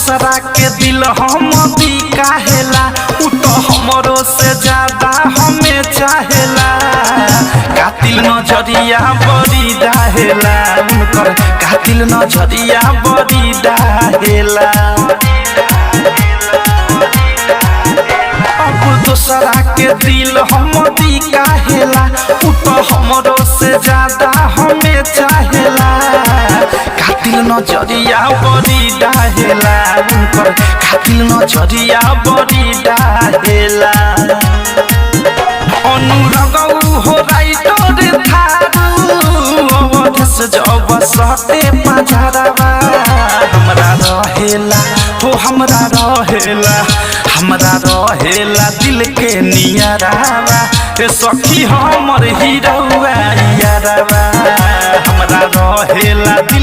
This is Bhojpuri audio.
दूसरा के दिल हम भी काहेला उ तो हमरो से ज्यादा हमें चाहेला कातिल नजरिया बड़ी डाहेला उनकर कातिल नजरिया बड़ी डाहेला अब दूसरा के दिल हम भी काहेला उ तो हमरो से ज्यादा हमें चाहेला कातिल नजरिया बड़ी डाहेला उनकर कातिल नजरिया बड़ी डाहेला अनुरगौ हो राइटर थारू अवधस जब सते पझरवा हमरा रहेला हो हमरा रहेला दिल के नियरावा ए सखी हमर हीरोवा यारवा हमरा रहेला